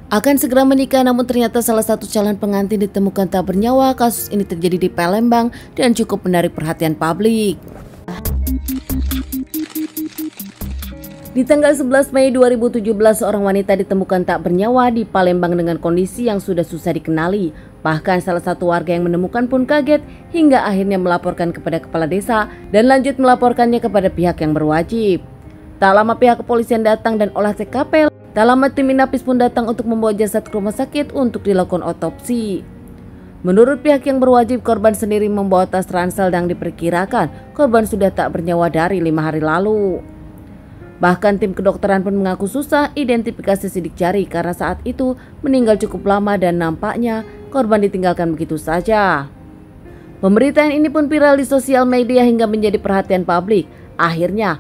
akan segera menikah, namun ternyata salah satu calon pengantin ditemukan tak bernyawa. Kasus ini terjadi di Palembang dan cukup menarik perhatian publik. Di tanggal 11 Mei 2017, seorang wanita ditemukan tak bernyawa di Palembang dengan kondisi yang sudah susah dikenali. Bahkan salah satu warga yang menemukan pun kaget hingga akhirnya melaporkan kepada kepala desa dan lanjut melaporkannya kepada pihak yang berwajib. Tak lama pihak kepolisian datang dan olah TKP. Tak lama tim Inapis pun datang untuk membawa jasad ke rumah sakit untuk dilakukan otopsi. Menurut pihak yang berwajib, korban sendiri membawa tas ransel dan diperkirakan korban sudah tak bernyawa dari 5 hari lalu. Bahkan tim kedokteran pun mengaku susah identifikasi sidik jari karena saat itu meninggal cukup lama dan nampaknya korban ditinggalkan begitu saja. Pemberitaan ini pun viral di sosial media hingga menjadi perhatian publik. Akhirnya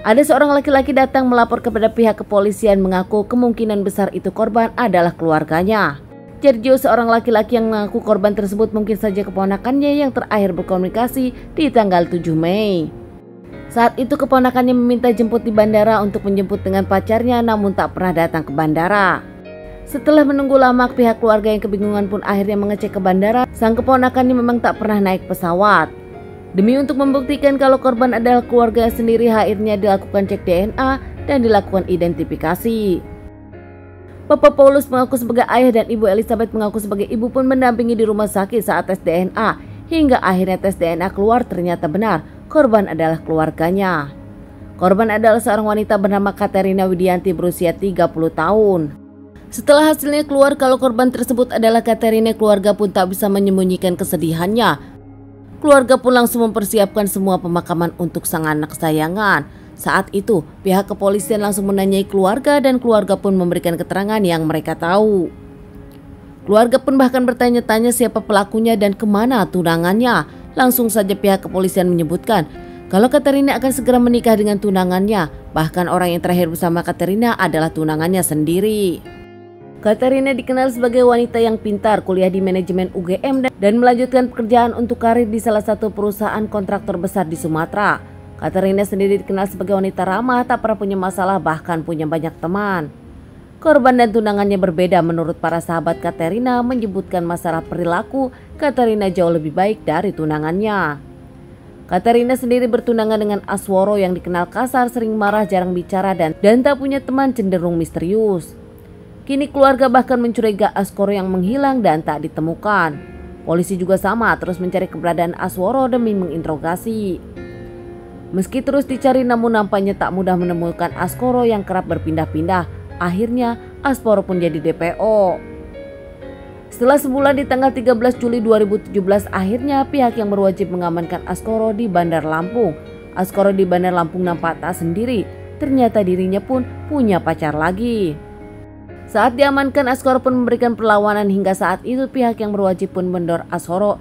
ada seorang laki-laki datang melapor kepada pihak kepolisian, mengaku kemungkinan besar itu korban adalah keluarganya. Sergio, seorang laki-laki yang mengaku korban tersebut mungkin saja keponakannya yang terakhir berkomunikasi di tanggal 7 Mei. Saat itu keponakannya meminta jemput di bandara untuk menjemput dengan pacarnya, namun tak pernah datang ke bandara. Setelah menunggu lama, pihak keluarga yang kebingungan pun akhirnya mengecek ke bandara. Sang keponakannya memang tak pernah naik pesawat. Demi untuk membuktikan kalau korban adalah keluarga sendiri, akhirnya dilakukan cek DNA dan dilakukan identifikasi. Bapak Paulus mengaku sebagai ayah dan Ibu Elizabeth mengaku sebagai ibu pun mendampingi di rumah sakit saat tes DNA. Hingga akhirnya tes DNA keluar, ternyata benar korban adalah keluarganya. Korban adalah seorang wanita bernama Katerina Widianti berusia 30 tahun. Setelah hasilnya keluar kalau korban tersebut adalah Katerina, keluarga pun tak bisa menyembunyikan kesedihannya. Keluarga pun langsung mempersiapkan semua pemakaman untuk sang anak kesayangan. Saat itu, pihak kepolisian langsung menanyai keluarga dan keluarga pun memberikan keterangan yang mereka tahu. Keluarga pun bahkan bertanya-tanya siapa pelakunya dan kemana tunangannya. Langsung saja pihak kepolisian menyebutkan kalau Katerina akan segera menikah dengan tunangannya. Bahkan orang yang terakhir bersama Katerina adalah tunangannya sendiri. Katerina dikenal sebagai wanita yang pintar, kuliah di manajemen UGM dan melanjutkan pekerjaan untuk karir di salah satu perusahaan kontraktor besar di Sumatera. Katerina sendiri dikenal sebagai wanita ramah, tak pernah punya masalah, bahkan punya banyak teman. Korban dan tunangannya berbeda. Menurut para sahabat Katerina menyebutkan masalah perilaku, Katerina jauh lebih baik dari tunangannya. Katerina sendiri bertunangan dengan Asworo yang dikenal kasar, sering marah, jarang bicara dan tak punya teman, cenderung misterius. Kini keluarga bahkan mencurigai Asworo yang menghilang dan tak ditemukan. Polisi juga sama, terus mencari keberadaan Asworo demi menginterogasi. Meski terus dicari, namun nampaknya tak mudah menemukan Asworo yang kerap berpindah-pindah. Akhirnya Asworo pun jadi DPO. Setelah sebulan di tanggal 13 Juli 2017, akhirnya pihak yang berwajib mengamankan Asworo di Bandar Lampung. Asworo di Bandar Lampung nampak tak sendiri, ternyata dirinya pun punya pacar lagi. Saat diamankan, Asworo pun memberikan perlawanan. Hingga saat itu pihak yang berwajib pun mendor Asworo.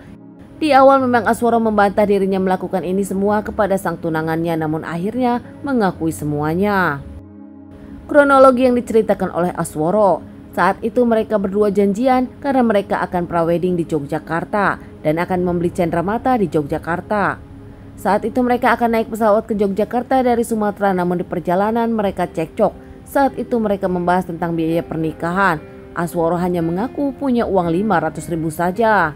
Di awal memang Asworo membantah dirinya melakukan ini semua kepada sang tunangannya, namun akhirnya mengakui semuanya. Kronologi yang diceritakan oleh Asworo, saat itu mereka berdua janjian karena mereka akan prawedding di Yogyakarta dan akan membeli cenderamata di Yogyakarta. Saat itu mereka akan naik pesawat ke Yogyakarta dari Sumatera, namun di perjalanan mereka cekcok. Saat itu mereka membahas tentang biaya pernikahan. Asworo hanya mengaku punya uang 500.000 saja.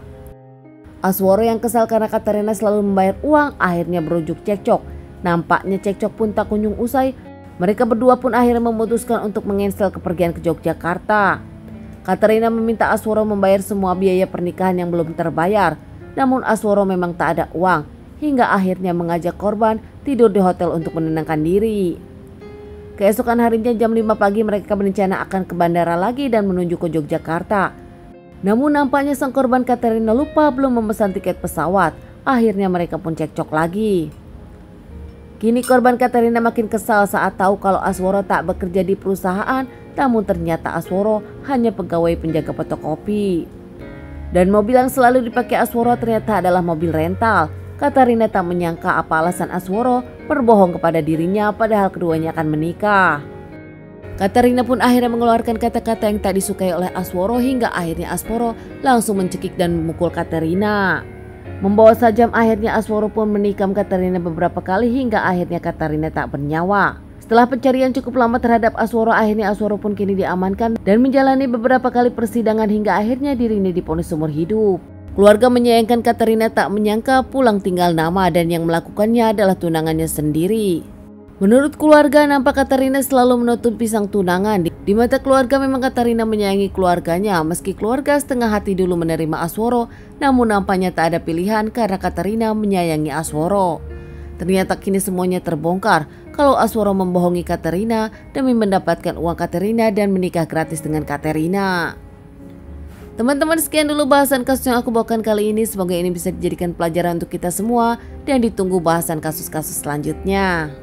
Asworo yang kesal karena Katerina selalu membayar uang akhirnya berujuk cekcok. Nampaknya cekcok pun tak kunjung usai. Mereka berdua pun akhirnya memutuskan untuk mengcancel kepergian ke Yogyakarta. Katerina meminta Asworo membayar semua biaya pernikahan yang belum terbayar. Namun Asworo memang tak ada uang, hingga akhirnya mengajak korban tidur di hotel untuk menenangkan diri. Keesokan harinya jam 5 pagi mereka berencana akan ke bandara lagi dan menuju ke Yogyakarta. Namun nampaknya sang korban Katerina lupa belum memesan tiket pesawat. Akhirnya mereka pun cekcok lagi. Kini korban Katerina makin kesal saat tahu kalau Asworo tak bekerja di perusahaan, namun ternyata Asworo hanya pegawai penjaga fotokopi. Dan mobil yang selalu dipakai Asworo ternyata adalah mobil rental. Katerina tak menyangka apa alasan Asworo berbohong kepada dirinya padahal keduanya akan menikah. Katerina pun akhirnya mengeluarkan kata-kata yang tak disukai oleh Asworo hingga akhirnya Asworo langsung mencekik dan memukul Katerina. Membawa sajam akhirnya Asworo pun menikam Katerina beberapa kali hingga akhirnya Katerina tak bernyawa. Setelah pencarian cukup lama terhadap Asworo, akhirnya Asworo pun kini diamankan dan menjalani beberapa kali persidangan hingga akhirnya dirinya divonis seumur hidup. Keluarga menyayangkan Katerina tak menyangka pulang tinggal nama dan yang melakukannya adalah tunangannya sendiri. Menurut keluarga, nampak Katerina selalu menuntun pisang tunangan. Di mata keluarga memang Katerina menyayangi keluarganya, meski keluarga setengah hati dulu menerima Asworo, namun nampaknya tak ada pilihan karena Katerina menyayangi Asworo. Ternyata kini semuanya terbongkar kalau Asworo membohongi Katerina demi mendapatkan uang Katerina dan menikah gratis dengan Katerina. Teman-teman, sekian dulu bahasan kasus yang aku bawakan kali ini. Semoga ini bisa dijadikan pelajaran untuk kita semua dan ditunggu bahasan kasus-kasus selanjutnya.